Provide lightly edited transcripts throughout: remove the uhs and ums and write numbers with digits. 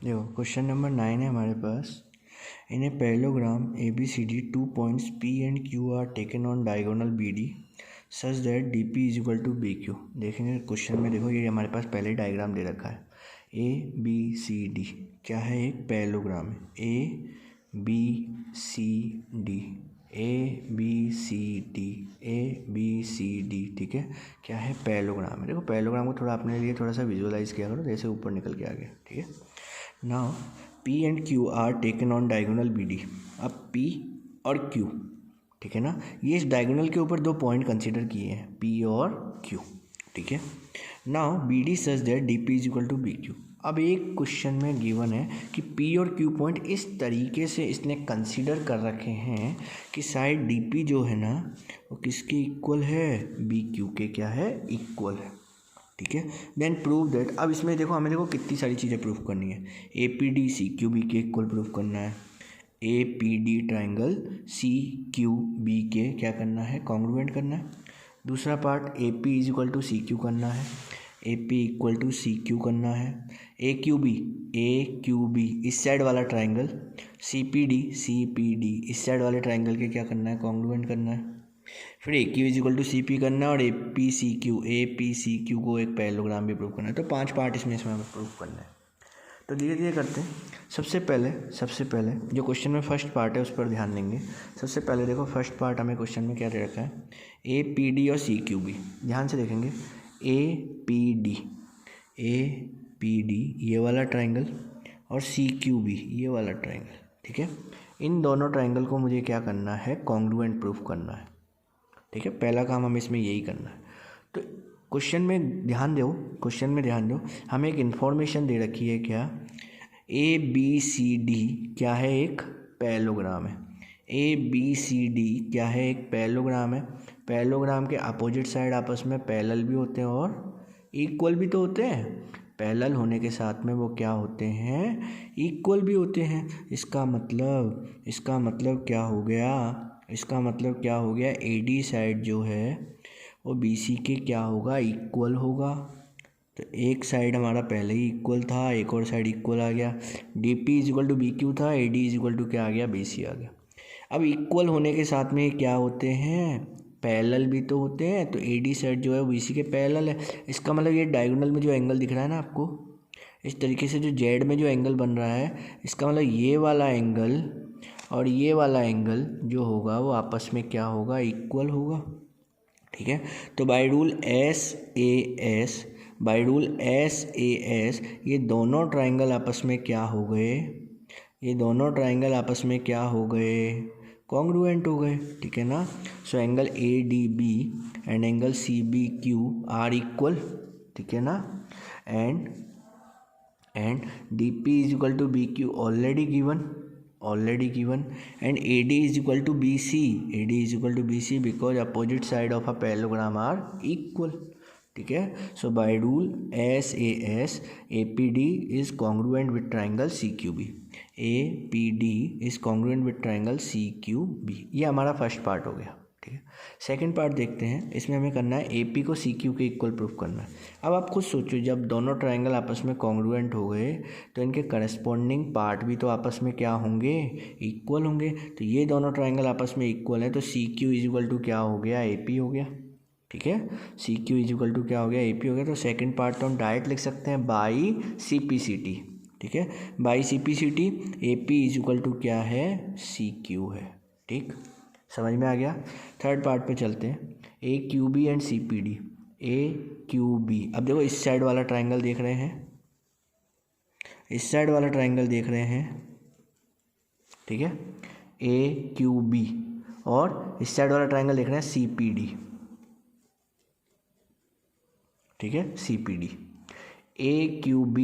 देखो question number 9 है हमारे पास। इन a parallelogram ABCD 2 points P and Q are taken on diagonal BD such that DP is equal to BQ। देखेंगे question में, देखो ये हमारे पास पहले डायग्राम दे रखा है। ABCD क्या है, एक पैरेललोग्राम है। ABCD ABCD ABCD, ठीक है, क्या है, पैरेललोग्राम है। देखो पैरेललोग्राम को थोड़ा अपने लिए थोड़ा सा विजुअलाइज किया करो, जैसे ऊपर निकल के आ गया, ठीक है। Now P and Q are taken on diagonal BD। अब P और Q, ठीक है ना, ये इस डायगोनल के ऊपर दो पॉइंट कंसीडर किए हैं, P और Q, ठीक है। Now BD such that DP is equal to BQ। अब एक क्वेश्चन में गिवन है कि P और Q पॉइंट इस तरीके से इसने कंसीडर कर रखे हैं कि साइड DP जो है ना वो किसके इक्वल है, BQ के क्या है, इक्वल है, ठीक है। देन प्रूव दैट, अब इसमें देखो हमें देखो कितनी सारी चीज़ें प्रूफ करनी है। APD CQB के इक्वल प्रूफ करना है। APD ट्राइंगल CQB के क्या करना है, कॉन्ग्रुएंट करना है। दूसरा part AP is equal to CQ करना है, AP इक्वल टू CQ करना है। AQB इस साइड वाला ट्राइंगल, CPD इस साइड वाले ट्राइंगल के क्या करना है, कॉन्ग्रुएंट करना है। फिर AQ is equal to CP करना है और APCQ को एक पैरेललोग्राम भी प्रूव करना है। तो 5 पार्ट इसमें हमें प्रूव करना है। तो धीरे धीरे करते हैं। सबसे पहले जो क्वेश्चन में फर्स्ट पार्ट है उस पर ध्यान देंगे। सबसे पहले देखो फर्स्ट पार्ट हमें क्वेश्चन में क्या दे रखा है, APD और CQB। ध्यान से देखेंगे, APD ये वाला ट्राइंगल और CQB ये वाला ट्राइंगल, ठीक है। इन दोनों ट्राइंगल को मुझे क्या करना है, कॉन्ग्रुएंट प्रूफ करना है, ठीक है। पहला काम हमें इसमें यही करना है। तो क्वेश्चन में ध्यान दो, हमें एक इन्फॉर्मेशन दे रखी है, क्या, ABCD क्या है, एक पैरेललोग्राम है। ABCD क्या है, एक पैरेललोग्राम है। पैरेललोग्राम के अपोजिट साइड आपस में पैरेलल भी होते हैं और इक्वल भी तो होते हैं। पैरेलल होने के साथ में वो क्या होते हैं, इक्वल भी होते हैं। इसका मतलब क्या हो गया, AD साइड जो है वो BC के क्या होगा, इक्वल होगा। तो एक साइड हमारा पहले ही इक्वल था, एक और साइड इक्वल आ गया। DP is equal to BQ था, AD इज इक्वल टू क्या आ गया, BC आ गया। अब इक्वल होने के साथ में क्या होते हैं, पैरेलल भी तो होते हैं। तो AD साइड जो है वो BC के पैरेलल है। इसका मतलब ये डायगोनल में जो एंगल दिख रहा है ना आपको, इस तरीके से जो जेड में जो एंगल बन रहा है, इसका मतलब ये वाला एंगल और ये वाला एंगल जो होगा वो आपस में क्या होगा, इक्वल होगा, ठीक है। तो बाय रूल SAS ये दोनों ट्राइंगल आपस में क्या हो गए, कॉन्ग्रुएंट हो गए, ठीक है ना। So angle ADB and angle CBQ are equal, ठीक है ना। And DP is equal to BQ already given and AD is equal to BC because opposite side of a parallelogram are equal, ठीक है। So by rule SAS APD is congruent with triangle CQB, ये हमारा first part हो गया, ठीक है। Second part देखते हैं। इसमें हमें करना है AP को CQ के इक्वल प्रूफ करना है। अब आप खुद सोचो, जब दोनों ट्राइंगल आपस में कॉन्ग्रुएंट हो गए तो इनके करस्पॉन्डिंग पार्ट भी तो आपस में क्या होंगे, इक्वल होंगे। तो ये दोनों ट्राइंगल आपस में इक्वल है, तो CQ इज इक्वल टू क्या हो गया, AP हो गया, ठीक है। CQ इज इक्वल टू क्या हो गया, AP हो गया। तो सेकेंड पार्ट तो हम डायरेक्ट लिख सकते हैं बाई CPCT, ठीक है। By CPCT AP is equal to क्या है, CQ है, ठीक, समझ में आ गया। थर्ड पार्ट पे चलते हैं। AQB and CPD, AQB। अब देखो इस साइड वाला ट्राइंगल देख रहे हैं, ठीक है, AQB, और इस साइड वाला ट्राइंगल देख रहे हैं CPD, ठीक है, CPD। AQB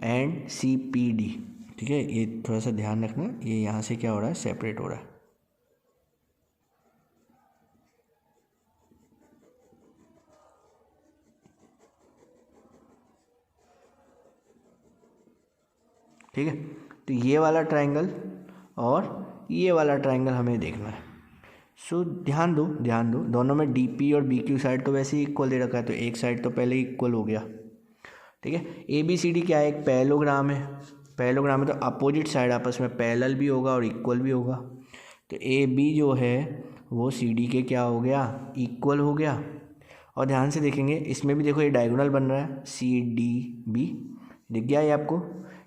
एंड CPD, ठीक है। ये थोड़ा सा ध्यान रखना, ये यहाँ से क्या हो रहा है, सेपरेट हो रहा है, ठीक है। तो ये वाला ट्राइंगल और ये वाला ट्राइंगल हमें देखना है। सो ध्यान दो, दोनों में DP और BQ साइड तो वैसे ही इक्वल दे रखा है, तो एक साइड तो पहले ही इक्वल हो गया, ठीक है। ABCD क्या है, एक पैरेललोग्राम है, पैरेललोग्राम में तो अपोजिट साइड आपस में पैरेलल भी होगा और इक्वल भी होगा। तो ए बी जो है वो सी डी के क्या हो गया, इक्वल हो गया। और ध्यान से देखेंगे इसमें भी देखो ये डायगोनल बन रहा है सी डी बी, दिख गया ये आपको।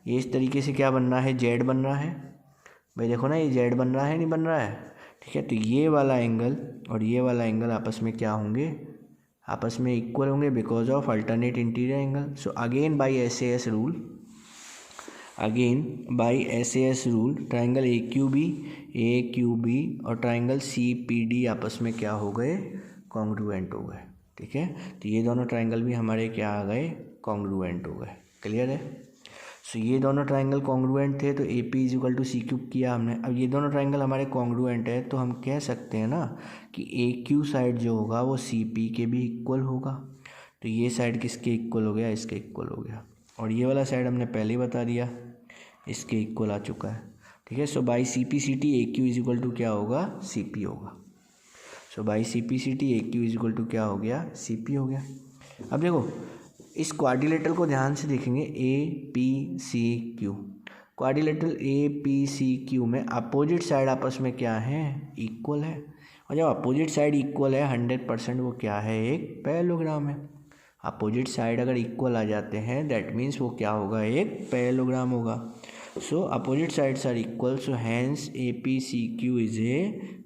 ये इस तरीके से क्या बन रहा है, जेड बन रहा है भाई, देखो ना ये जेड बन रहा है नहीं बन रहा है, ठीक है। तो ये वाला एंगल और ये वाला एंगल आपस में क्या होंगे, आपस में इक्वल होंगे because of alternate interior angle. So again by SAS rule, again by SAS rule triangle A Q B और ट्राइंगल सी पी डी आपस में क्या हो गए, कॉन्ग्रुएंट हो गए, ठीक है। तो ये दोनों ट्राइंगल भी हमारे क्या आ गए, कॉन्ग्रुएंट हो गए। क्लियर है। सो ये दोनों ट्राइंगल कॉन्ग्रुएंट थे तो A P is equal to C Q किया हमने। अब ये दोनों ट्राइंगल हमारे कॉन्ग्रुएंट है तो हम कह सकते हैं ना कि ए क्यू साइड जो होगा वो सी पी के भी इक्वल होगा। तो ये साइड किसके इक्वल हो गया, इसके इक्वल हो गया। और ये वाला साइड हमने पहले ही बता दिया इसके इक्वल आ चुका है, ठीक है। So by C P C T A Q is equal to क्या होगा, सी पी होगा। So by C P C T A Q is equal to क्या हो गया, सी पी हो गया। अब देखो इस क्वाड्रिलेटरल को ध्यान से देखेंगे, A P C Q, quadrilateral A P C Q में अपोजिट साइड आपस में क्या है, इक्वल है। और जब अपोजिट साइड इक्वल है 100% वो क्या है, एक पैरेललोग्राम है। अपोजिट साइड अगर इक्वल आ जाते हैं दैट मीन्स वो क्या होगा, एक पैरेललोग्राम होगा। So opposite sides are equal, so hence A P C Q is a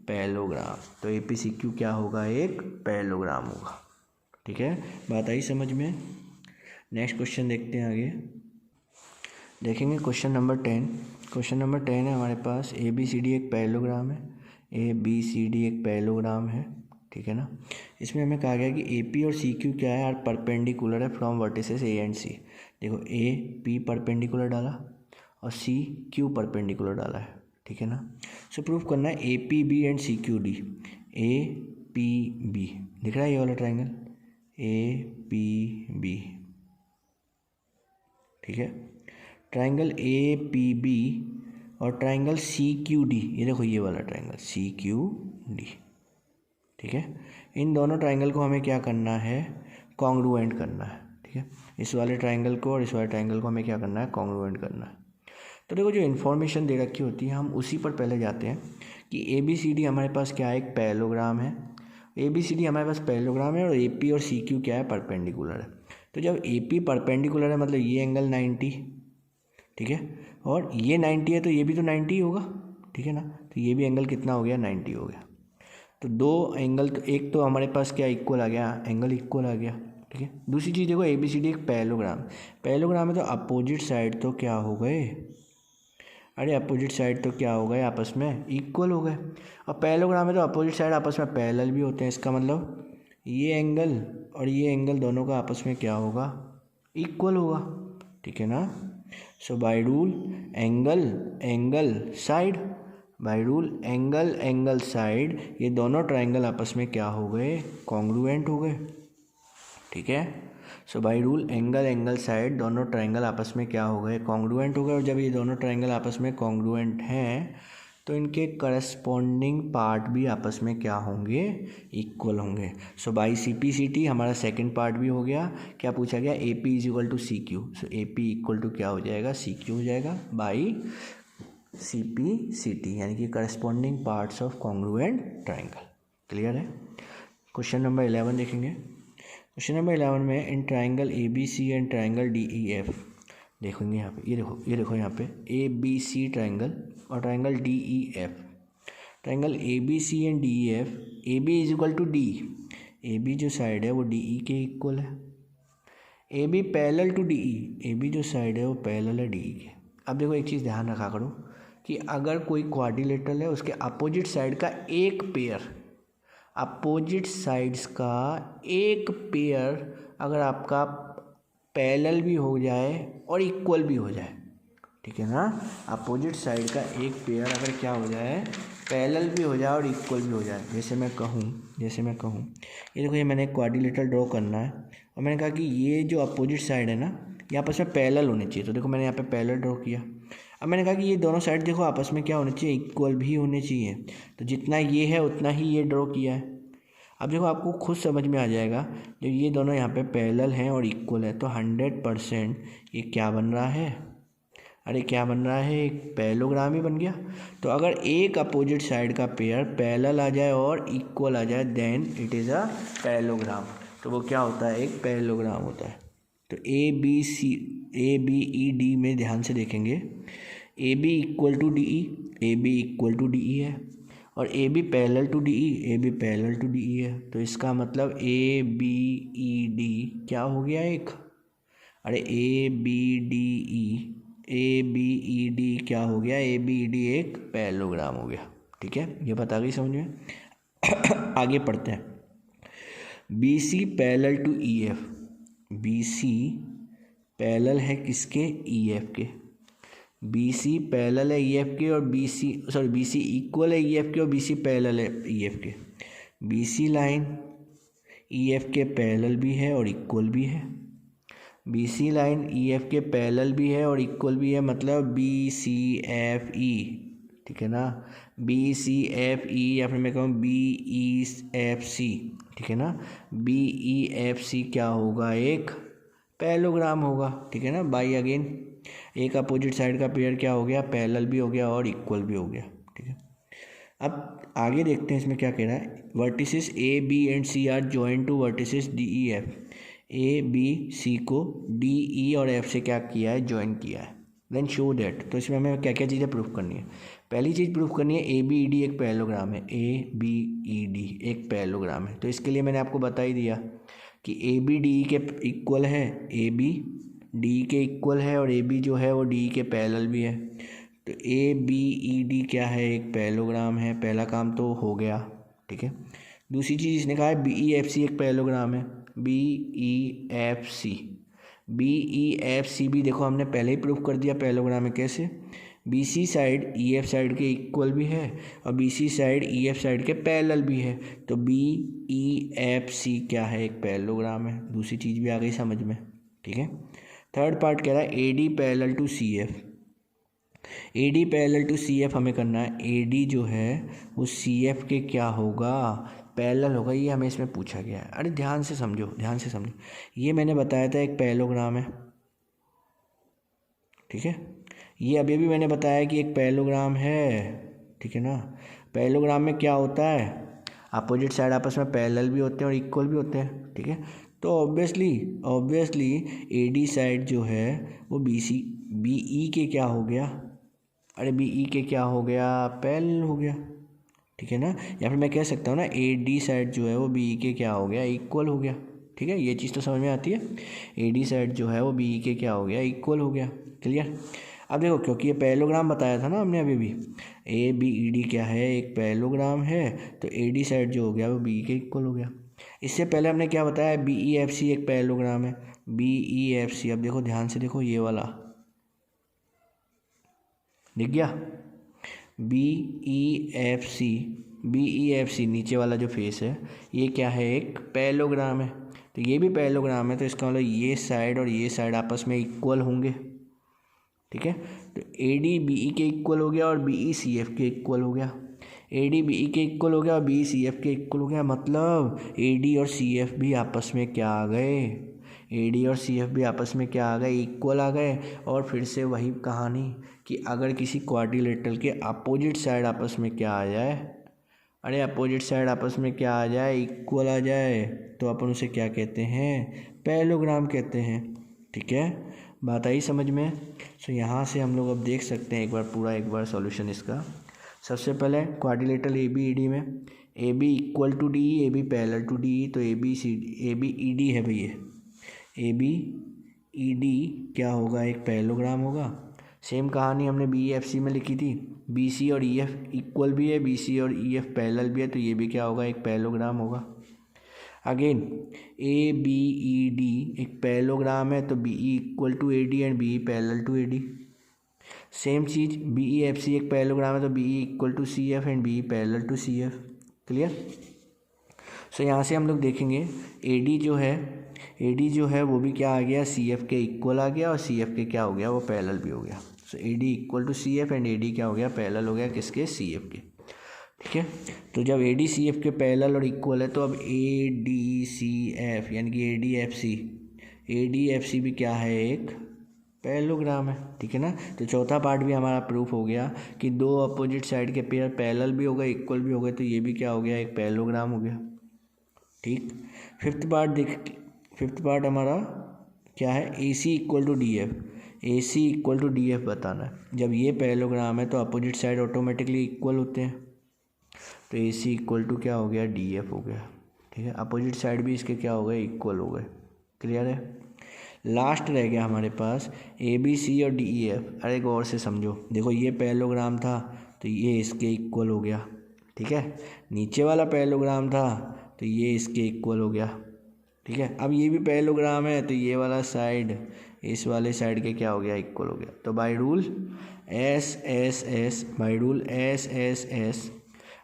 parallelogram. तो ए पी सी क्यू क्या होगा, एक पैरेललोग्राम होगा, ठीक है। बात आई समझ में। नेक्स्ट क्वेश्चन देखते हैं आगे, देखेंगे क्वेश्चन नंबर 10। क्वेश्चन नंबर 10 है हमारे पास, ए बी सी डी एक पैरेललोग्राम है, ए बी सी डी एक पैरेललोग्राम है, ठीक है ना। इसमें हमें कहा गया कि ए पी और सी क्यू क्या है, आर परपेंडिकुलर है फ्रॉम वर्टिसेस ए एंड सी। देखो ए पी परपेंडिकुलर डाला और सी क्यू परपेंडिकुलर डाला है, ठीक है ना। सो प्रूफ करना है A P B and C Q D. A P B दिख रहा है ये वाला ट्राइंगल, ए पी बी, ठीक है। ट्राइंगल ए पी बी और ट्राइंगल सी क्यू डी, ये देखो ये वाला ट्राइंगल सी क्यू डी, ठीक है। इन दोनों ट्राइंगल को हमें क्या करना है, कॉन्ग्रुएंट करना है, ठीक है। इस वाले ट्राइंगल को और इस वाले ट्राइंगल को हमें क्या करना है, कॉन्ग्रुएंट करना है। तो देखो जो इन्फॉर्मेशन दे रखी होती है हम उसी पर पहले जाते हैं कि ए बी सी डी हमारे पास क्या है, एक पैरेललोग्राम है। ए बी सी डी हमारे पास पैरेललोग्राम है और ए पी और सी क्यू क्या है, परपेंडिकुलर है। तो जब ए पी परपेंडिकुलर है मतलब ये एंगल 90, ठीक है, और ये 90 है तो ये भी तो 90 होगा, ठीक है ना। तो ये भी एंगल कितना हो गया, 90 हो गया। तो दो एंगल, तो एक तो हमारे पास क्या इक्वल आ गया, एंगल इक्वल आ गया, ठीक है। दूसरी चीज़ देखो ए बी सी डी एक पैरेललोग्राम, पैरेललोग्राम है तो अपोजिट साइड तो क्या हो गए, अरे अपोजिट साइड तो क्या हो गए, आपस में इक्वल हो गए। और पैरेललोग्राम है तो अपोजिट साइड आपस में पैरेलल भी होते हैं, इसका मतलब ये एंगल और ये एंगल दोनों का आपस में क्या होगा, इक्वल होगा, ठीक है ना। So by rule angle angle side, by rule angle angle side, ये दोनों ट्राइंगल आपस में क्या हो गए, कॉन्ग्रुएंट हो गए, ठीक है। So by rule angle angle side, दोनों ट्राइंगल आपस में क्या हो गए, कॉन्ग्रुएंट हो गए। और जब ये दोनों ट्राइंगल आपस में कॉन्ग्रुएंट हैं तो इनके करस्पॉन्डिंग पार्ट भी आपस में क्या होंगे, इक्वल होंगे। So by C P C T हमारा सेकंड पार्ट भी हो गया। क्या पूछा गया, A P is equal to C Q. So A P equal to क्या हो जाएगा, सी क्यू हो जाएगा by C P C T, यानी कि corresponding parts of congruent triangle. Clear है। क्वेश्चन नंबर 11 देखेंगे। क्वेश्चन नंबर 11 में in triangle A B C and triangle D E F, देखोगे यहाँ पे, ये देखो यहाँ पे ए बी सी ट्राइंगल और triangle D E F. Triangle A B C and D E F, A B is equal to D, A B जो side है वो डी ई के इक्वल है। A B parallel to D E, A B जो side है वो parallel है D E के। अब देखो एक चीज़ ध्यान रखा करो कि अगर कोई क्वाड्रिलेटरल है उसके अपोजिट साइड का एक पेयर, अपोजिट साइड्स का एक पेयर अगर आपका पैरेलल भी हो जाए और इक्वल भी हो जाए, ठीक है ना। अपोजिट साइड का एक पेयर अगर क्या हो जाए, पैरेलल भी हो जाए और इक्वल भी हो जाए। जैसे मैं कहूँ ये देखो, ये मैंने एक क्वाड्रिलेटरल ड्रॉ करना है और मैंने कहा कि ये जो अपोजिट साइड है ना ये आपस में पैरेलल होने चाहिए। तो देखो मैंने यहाँ पे पैरेलल ड्रॉ किया। अब मैंने कहा कि ये दोनों साइड देखो आपस में क्या होने चाहिए, इक्वल भी होने चाहिए। तो जितना ये है उतना ही ये ड्रॉ किया है। अब देखो आपको खुद समझ में आ जाएगा, जब ये दोनों यहाँ पे पैरेलल हैं और इक्वल है तो 100% ये क्या बन रहा है, अरे क्या बन रहा है, एक पैरेललोग्राम ही बन गया। तो अगर एक अपोजिट साइड का पेयर पैरेलल आ जाए और इक्वल आ जाए then it is a parallelogram. तो वो क्या होता है, एक पैरेललोग्राम होता है। तो ए बी ई डी में ध्यान से देखेंगे, A B equal to D E, A B equal to D E है, और A B parallel to D E, A B parallel to D E है। तो इसका मतलब ए बी ई डी क्या हो गया एक, अरे A B D E, A B E D क्या हो गया, ए बी ई डी एक पैरेललोग्राम हो गया। ठीक है, ये बात आ गई समझ में। आगे पढ़ते हैं। B C parallel to E F, B C parallel है किसके, ई एफ के। बी सी पैरेलल है ई एफ के और बी सी इक्वल है ई एफ के और बी सी पैरेलल है ई एफ के। B C line E F के पैरेलल भी है और इक्वल भी है। B C line E F के पैरेलल भी है और इक्वल भी है, मतलब बी सी एफ ई, ठीक है ना, बी सी एफ ई, या फिर मैं कहूँ बी ई एफ सी, ठीक है ना, बी ई एफ सी क्या होगा, एक पैरेललोग्राम होगा। ठीक है ना, बाई अगेन एक अपोजिट साइड का पेयर क्या हो गया, पैरेलल भी हो गया और इक्वल भी हो गया। ठीक है, अब आगे देखते हैं इसमें क्या कह रहा है। Vertices A B and C are join to vertices D E F, A B C को डी ई और एफ से क्या किया है, ज्वाइन किया है। देन शो दैट, तो इसमें हमें क्या क्या चीज़ें प्रूफ करनी है। पहली चीज़ प्रूफ करनी है ए बी ई डी एक पैरेललोग्राम है, ए बी ई डी एक पैरेललोग्राम है। तो इसके लिए मैंने आपको बता ही दिया कि ए बी डी ई के इक्वल है, ए बी डी के इक्वल है और ए बी जो है वो डी के पैरेलल भी है। तो ए बी ई डी क्या है, एक पैरेललोग्राम है, पहला काम तो हो गया। ठीक है, दूसरी चीज़ इसने कहा है बी ई एफ सी एक पैरेललोग्राम है, B E F C, B E F C भी देखो हमने पहले ही प्रूफ कर दिया पैरेललोग्राम में। कैसे, B C side E F side के इक्वल भी है और B C side E F side के पैरेलल भी है। तो बी ई एफ सी क्या है, एक पैरेललोग्राम है। दूसरी चीज़ भी आ गई समझ में। ठीक है, थर्ड पार्ट कह रहा है A D parallel to C F, A D parallel to C F हमें करना है। ए डी जो है वो सी एफ के क्या होगा, पैरेलल होगा। ये हमें इसमें पूछा गया है। अरे ध्यान से समझो, ध्यान से समझो, ये मैंने बताया था एक पैरेललोग्राम है। ठीक है, ये अभी भी मैंने बताया कि एक पैरेललोग्राम है। ठीक है ना, पैरेललोग्राम में क्या होता है, अपोजिट साइड आपस में पैरेलल भी होते हैं और इक्वल भी होते हैं। ठीक है, तो ऑब्वियसली ए डी साइड जो है वो बी सी बी ई के क्या हो गया, अरे बी ई के क्या हो गया, पैरेलल हो गया। ठीक है ना, या फिर मैं कह सकता हूँ ना ए डी साइड जो है वो बी ई के क्या हो गया, इक्वल हो गया। ठीक है, ये चीज़ तो समझ में आती है। ए डी साइड जो है वो बी ई के क्या हो गया, इक्वल हो गया। क्लियर। अब देखो, क्योंकि ये पैरेललोग्राम बताया था ना हमने अभी भी, ए बी ई डी क्या है, एक पैरेललोग्राम है, तो ए डी साइड जो हो गया वो बी ई के इक्वल हो गया। इससे पहले हमने क्या बताया, बी ई एफ सी एक पैरेललोग्राम है, बी ई एफ सी। अब देखो ध्यान से देखो, ये वाला दिख गया, B E F C, B E F C नीचे वाला जो फेस है ये क्या है, एक पैरेललोग्राम है। तो ये भी पैरेललोग्राम है, तो इसका मतलब ये साइड और ये साइड आपस में इक्वल होंगे। ठीक है, तो ए डी बी ई के इक्वल हो गया और बी ई सी एफ के इक्वल हो गया। ए डी बी ई के इक्वल हो गया और बी ई सी एफ के इक्वल हो गया, मतलब ए डी और सी एफ भी आपस में क्या आ गए, ए डी और सी एफ भी आपस में क्या आ गए, इक्वल आ गए। और फिर से वही कहानी कि अगर किसी क्वाड्रिलेटरल के अपोजिट साइड आपस में क्या आ जाए, अरे अपोजिट साइड आपस में क्या आ जाए, इक्वल आ जाए, तो अपन उसे क्या कहते हैं, पैरेललोग्राम कहते हैं। ठीक है, बात आई समझ में। सो यहाँ से हम लोग अब देख सकते हैं एक बार सॉल्यूशन इसका। सबसे पहले quadrilateral A B E D में A B equal to D E, A B parallel to D E, तो ए बी ई डी है भैया, ए बी ई डी क्या होगा, एक पैरेललोग्राम होगा। सेम कहानी हमने बी एफ सी में लिखी थी, बी सी और ई एफ इक्वल भी है, बी सी और ई एफ पैरेलल भी है, तो ये भी क्या होगा, एक पैरेललोग्राम होगा। Again A B E D एक पैरेललोग्राम है, तो B E equal to A D and B E parallel to A D. Same चीज़ बी ई एफ सी एक पैरेललोग्राम है, तो B E equal to C F and B E parallel to C F. Clear. So यहाँ से हम लोग देखेंगे A D जो है वो भी क्या आ गया, सी एफ के इक्वल आ गया और सी एफ के क्या हो गया, वो पैरेलल भी हो गया। So A D equal to C F and A D क्या हो गया, पैरेलल हो गया किसके, सी एफ के। ठीक है, तो जब ए डी सी एफ के पैरेलल और इक्वल है, तो अब ए डी सी एफ यानी कि ए डी एफ सी भी क्या है, एक पैरेललोग्राम है, ठीक है ना। तो चौथा पार्ट भी हमारा प्रूफ हो गया कि दो अपोजिट साइड के पेयर पैरेलल भी हो गए, इक्वल भी हो गए, तो ये भी क्या हो गया, एक पैरेललोग्राम हो गया, ठीक। फिफ्थ पार्ट हमारा क्या है, A C equal to D F. A C equal to D F बताना है। जब ये पैरेललोग्राम है तो अपोजिट साइड ऑटोमेटिकली इक्वल होते हैं, तो ए सी इक्वल टू क्या हो गया, डी एफ हो गया, ठीक है। अपोजिट साइड भी इसके क्या हो गए, इक्वल हो गए, क्लियर है। लास्ट रह गया हमारे पास ए बी सी और डी ई एफ। अरे गौर से समझो, देखो ये पैरेललोग्राम था तो ये इसके इक्वल हो गया, ठीक है। नीचे वाला पैरेललोग्राम था तो ये इसके इक्वल हो गया, ठीक है। अब ये भी पैरेललोग्राम है तो ये वाला साइड इस वाले साइड के क्या हो गया, इक्वल हो गया। तो by rule S S S, by rule S S S,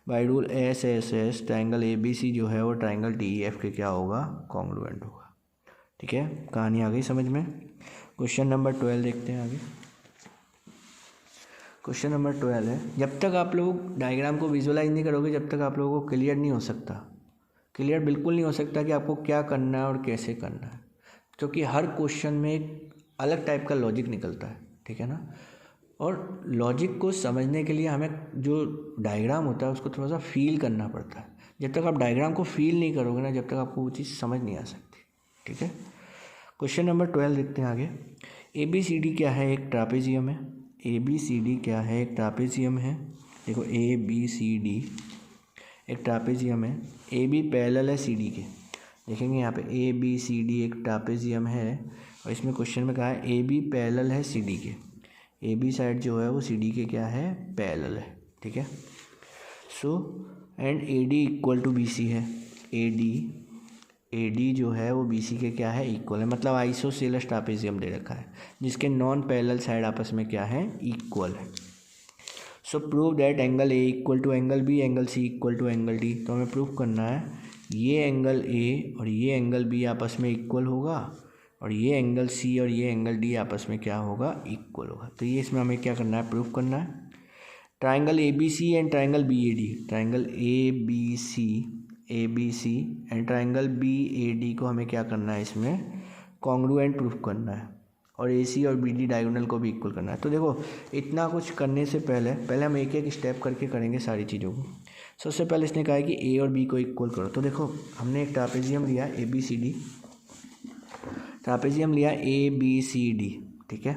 by rule S S S, triangle A B C जो है वो ट्राइंगल डी ई एफ के क्या होगा, कॉन्ग्रुएंट होगा, ठीक है। कहानी आ गई समझ में। क्वेश्चन नंबर 12 देखते हैं आगे। क्वेश्चन नंबर 12 है, जब तक आप लोग डायग्राम को विजुअलाइज नहीं करोगे जब तक आप लोगों को क्लियर नहीं हो सकता, क्लियर बिल्कुल नहीं हो सकता कि आपको क्या करना है और कैसे करना है, क्योंकि हर क्वेश्चन में एक अलग टाइप का लॉजिक निकलता है, ठीक है ना। और लॉजिक को समझने के लिए हमें जो डायग्राम होता है उसको थोड़ा सा फील करना पड़ता है। जब तक आप डायग्राम को फील नहीं करोगे ना, जब तक आपको वो चीज़ समझ नहीं आ सकती, ठीक है। क्वेश्चन नंबर 12 देखते हैं आगे। ए बी सी डी क्या है, एक ट्रापेजियम है। ए बी सी डी क्या है, एक ट्रापेजियम है। देखो ए बी सी डी एक ट्रापेजियम है। ए बी पैरेलल है सी डी के, देखेंगे यहाँ पे ए बी सी डी एक ट्रापेजियम है और इसमें क्वेश्चन में कहा है ए बी पैरेलल है सी डी के। ए बी साइड जो है वो सी डी के क्या है, पैरेलल है, ठीक है। So and A D equal to B C है। ए डी जो है वो बी सी के क्या है, इक्वल है, मतलब आइसोसेलेस ट्रापेजियम दे रखा है जिसके नॉन पैरेलल साइड आपस में क्या है, इक्वल है। So prove that angle A equal to angle B, angle C equal to angle D. तो हमें प्रूव करना है ये एंगल ए और ये एंगल बी आपस में इक्वल होगा और ये एंगल सी और ये एंगल डी आपस में क्या होगा, इक्वल होगा। तो ये इसमें हमें क्या करना है, प्रूव करना है। Triangle A B C and triangle B A D, triangle A B C and triangle B A D को हमें क्या करना है, इसमें कॉन्ग्रुएंट प्रूफ करना है और ए सी और बी डी डायगोनल को भी इक्वल करना है। तो देखो इतना कुछ करने से पहले हम एक एक स्टेप करके करेंगे सारी चीज़ों को। सबसे पहले इसने कहा है कि ए और बी को इक्वल करो। तो देखो हमने एक ट्रापेजियम लिया A B C D, trapezium लिया ए बी सी डी, ठीक है।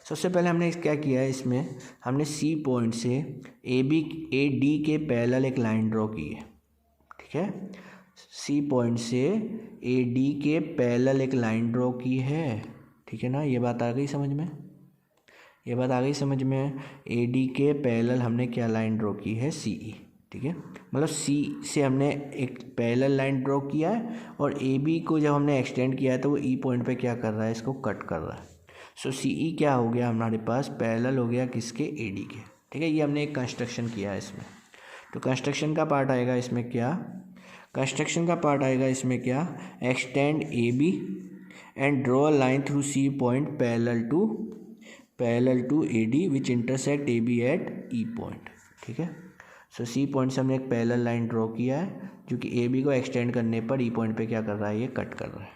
सबसे पहले हमने क्या किया है, इसमें हमने सी पॉइंट से ए डी के पैरेलल एक लाइन ड्रॉ की है, ठीक है। सी पॉइंट से ए डी के पैरेलल एक लाइन ड्रॉ की है, ठीक है ना। ये बात आ गई समझ में, ये बात आ गई समझ में। ए डी के पैरेलल हमने क्या लाइन ड्रॉ की है, सी ई, ठीक है। मतलब सी से हमने एक पैरेलल लाइन ड्रॉ किया है और ए बी को जब हमने एक्सटेंड किया है तो वो ई पॉइंट पे क्या कर रहा है, इसको कट कर रहा है। सो सी ई क्या हो गया हमारे पास, पैरेलल हो गया किसके, ए डी के, ठीक है। ये हमने एक कंस्ट्रक्शन किया है इसमें। तो कंस्ट्रक्शन का पार्ट आएगा इसमें क्या, कंस्ट्रक्शन का पार्ट आएगा इसमें क्या, extend A B and draw line through C point parallel to A D which intersect A B at E point, ठीक है। सो सी पॉइंट से हमने एक पैरेलल लाइन ड्रॉ किया है जो कि ए बी को एक्सटेंड करने पर ई पॉइंट पे क्या कर रहा है, ये कट कर रहा है।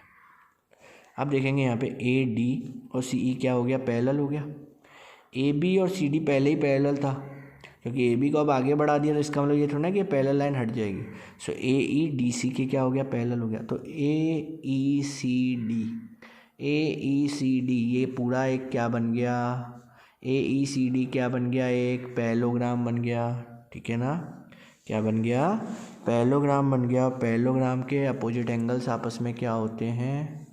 अब देखेंगे यहाँ पे ए डी और सी ई क्या हो गया, पैरेलल हो गया। ए बी और सी डी पहले ही पैरेलल था, क्योंकि ए बी को अब आगे बढ़ा दिया तो इसका मतलब ये थोड़ा ना कि पैरेलल लाइन हट जाएगी। सो ए ई डी सी के क्या हो गया, पैरेलल हो गया। तो ए ई सी डी ये पूरा एक क्या बन गया, ए ई सी डी क्या बन गया, एक पैरेललोग्राम बन गया, ठीक है ना। क्या बन गया, पैरेललोग्राम बन गया। पैरेललोग्राम के अपोजिट एंगल्स आपस में क्या होते हैं,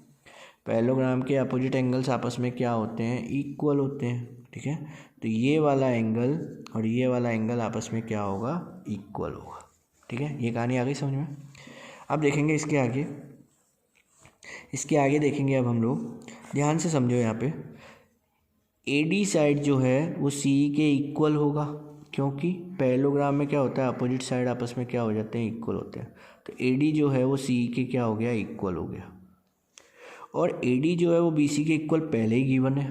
पैरेललोग्राम के अपोजिट एंगल्स आपस में क्या होते हैं, इक्वल होते हैं, ठीक है। तो ये वाला एंगल और ये वाला एंगल आपस में क्या होगा, इक्वल होगा, ठीक है। ये कहानी आ गई समझ में। अब देखेंगे इसके आगे देखेंगे। अब हम लोग ध्यान से समझो, यहाँ पे ए डी साइड जो है वो सी के इक्वल होगा, क्योंकि पैरेललोग्राम में क्या होता है, अपोजिट साइड आपस में क्या हो जाते हैं, इक्वल होते हैं। तो ए डी जो है वो सी के क्या हो गया, इक्वल हो गया। और ए डी जो है वो बी सी के इक्वल पहले ही गिवन है,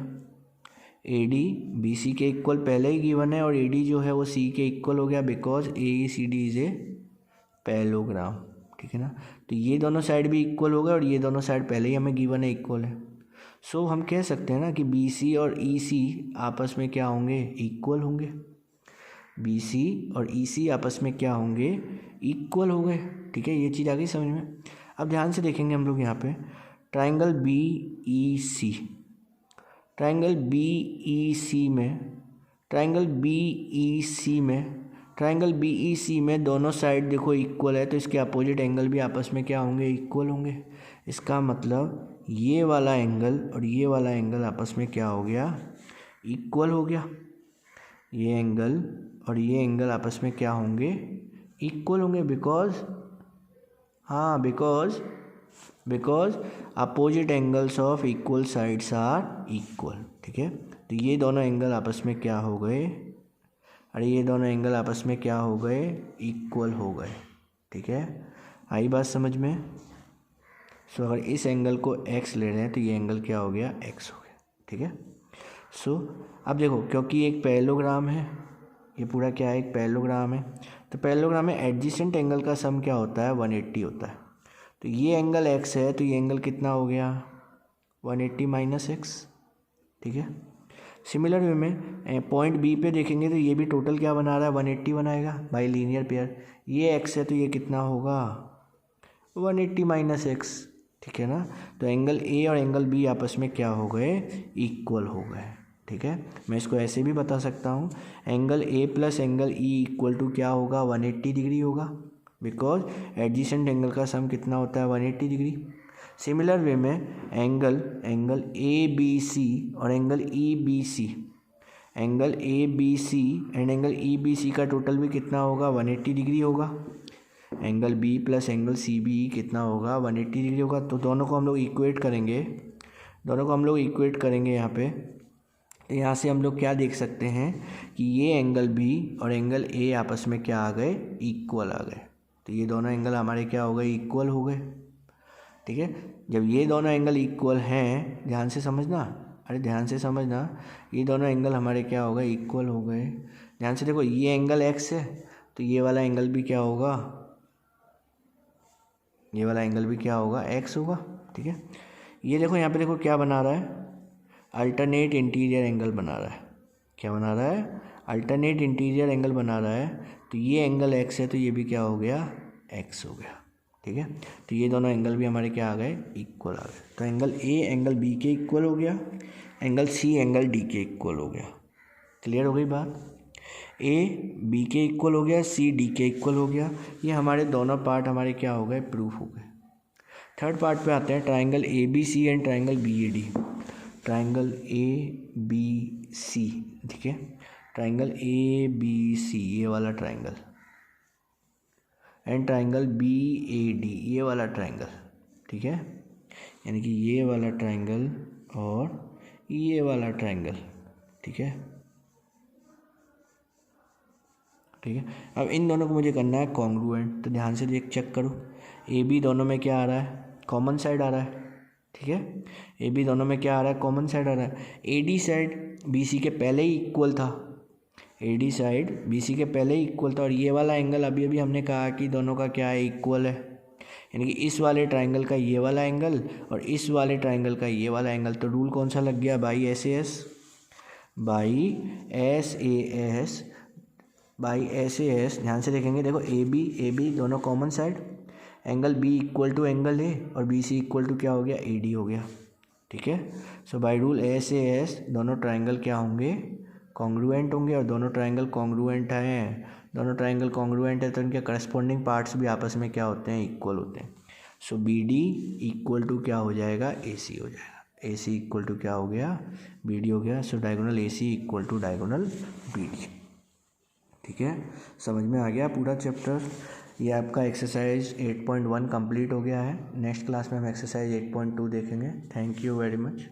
ए डी बी सी के इक्वल पहले ही गिवन है। और ए डी जो है वो सी के इक्वल हो गया because A E C D is a parallelogram, ठीक है ना। तो ये दोनों साइड भी इक्वल हो गए और ये दोनों साइड पहले ही हमें गिवन है, इक्वल है। सो हम कह सकते हैं ना कि बी सी और ई सी आपस में क्या होंगे, इक्वल होंगे। बी सी और ई सी आपस में क्या होंगे, इक्वल हो गए। ठीक है, ये चीज़ आ गई समझ में। अब ध्यान से देखेंगे हम लोग यहाँ पे ट्राइंगल बी ई सी, ट्राइंगल बी ई सी में, ट्राइंगल बी ई सी में, ट्राइंगल बी ई सी में दोनों साइड देखो इक्वल है, तो इसके अपोजिट एंगल भी आपस में क्या होंगे, इक्वल होंगे। इसका मतलब ये वाला एंगल और ये वाला एंगल आपस में क्या हो गया, इक्वल हो गया। ये एंगल और ये एंगल आपस में क्या होंगे, इक्वल होंगे। Because opposite angles of equal sides are equal. ठीक है, तो ये दोनों एंगल आपस में क्या हो गए, ये दोनों एंगल आपस में क्या हो गए, इक्वल हो गए। ठीक है, आई बात समझ में। सो अगर इस एंगल को x ले रहे हैं तो ये एंगल क्या हो गया, x हो गया। ठीक है, सो अब देखो क्योंकि एक पैरेललोग्राम है, ये पूरा क्या है, एक पैरेललोग्राम है, तो पैरेललोग्राम में एडजेसेंट एंगल का सम क्या होता है, 180 होता है। तो ये एंगल x है, तो ये एंगल कितना हो गया, 180 माइनस x। ठीक है, सिमिलर वे में पॉइंट बी पे देखेंगे तो ये भी टोटल क्या बना रहा है, 180 बनाएगा बाई लीनियर पेयर। ये x है तो ये कितना होगा, 180 माइनस x। ठीक है ना, तो एंगल ए और एंगल बी आपस में क्या हो गए, इक्वल हो गए। ठीक है, मैं इसको ऐसे भी बता सकता हूँ, angle A plus angle E equal to क्या होगा, 180 डिग्री होगा, बिकॉज एडजेसेंट एंगल का सम कितना होता है, 180 डिग्री। सिमिलर वे में एंगल ए बी सी और angle E B C, angle A B C and angle E B C का टोटल भी कितना होगा, 180 डिग्री होगा। Angle B plus angle C B कितना होगा, 180 डिग्री होगा। तो दोनों को हम लोग इक्वेट करेंगे, यहाँ पे। तो यहाँ से हम लोग क्या देख सकते हैं कि ये एंगल बी और एंगल ए आपस में क्या आ गए, इक्वल आ गए। तो ये दोनों एंगल हमारे क्या हो गए, इक्वल हो गए। ठीक है, जब ये दोनों एंगल इक्वल हैं, ध्यान से समझना, ये दोनों एंगल हमारे क्या हो गए, इक्वल हो गए। ध्यान से देखो, ये एंगल एक्स है तो ये वाला एंगल भी क्या होगा, ये वाला एंगल भी क्या होगा, एक्स होगा। ठीक है, ये देखो यहाँ पे देखो क्या बना रहा है, अल्टरनेट इंटीरियर एंगल बना रहा है। क्या बना रहा है, अल्टरनेट इंटीरियर एंगल बना रहा है। तो ये एंगल एक्स है तो ये भी क्या हो गया, एक्स हो गया। ठीक है, तो ये दोनों एंगल भी हमारे क्या आ गए, इक्वल आ गए। तो एंगल ए एंगल बी के इक्वल हो गया, एंगल सी एंगल डी के इक्वल हो गया। क्लियर हो गई बात, ए बी के इक्वल हो गया, सी डी के इक्वल हो गया। ये हमारे दोनों पार्ट हमारे क्या हो गए, प्रूफ हो गए। थर्ड पार्ट पे आते हैं, triangle A B C and triangle B A D. Triangle A B C, ठीक है, ट्राइंगल ए बी सी ये वाला triangle, and triangle B A D ये वाला ट्राइंगल। ठीक है, यानी कि ये वाला ट्राइंगल और ये वाला ट्राइंगल। ठीक है, अब इन दोनों को मुझे करना है कॉन्ग्रुएंट। तो ध्यान से चेक करो, ए बी दोनों में क्या आ रहा है, कॉमन साइड आ रहा है। ठीक है, ए बी दोनों में क्या आ रहा है, कॉमन साइड आ रहा है। A D side B C के पहले ही इक्वल था, A D side B C के पहले ही इक्वल था, और ये वाला एंगल अभी हमने कहा कि दोनों का क्या है, इक्वल है। यानी कि इस वाले ट्राइंगल का ये वाला एंगल और इस वाले ट्राइंगल का ये वाला एंगल। तो रूल कौन सा लग गया, बाई एस ए एस। ध्यान से देखेंगे, देखो ए बी दोनों common side, angle B equal to angle A और बी सी इक्वल टू क्या हो गया, ए डी हो गया। ठीक है, so by rule S A S दोनों ट्राइंगल क्या होंगे, कॉन्ग्रुएंट होंगे। और दोनों ट्राइंगल कॉन्ग्रुएंट है तो इनके करस्पॉन्डिंग पार्ट्स भी आपस में क्या होते हैं, इक्वल होते हैं। सो बी डी इक्वल टू क्या हो जाएगा, ए सी हो जाएगा। ए सी इक्वल टू क्या हो गया, बी डी हो गया। So diagonal A C equal to diagonal B D. ठीक है, समझ में आ गया पूरा चैप्टर। ये आपका एक्सरसाइज 8.1 कंप्लीट हो गया है। नेक्स्ट क्लास में हम एक्सरसाइज 8.2 देखेंगे। Thank you very much.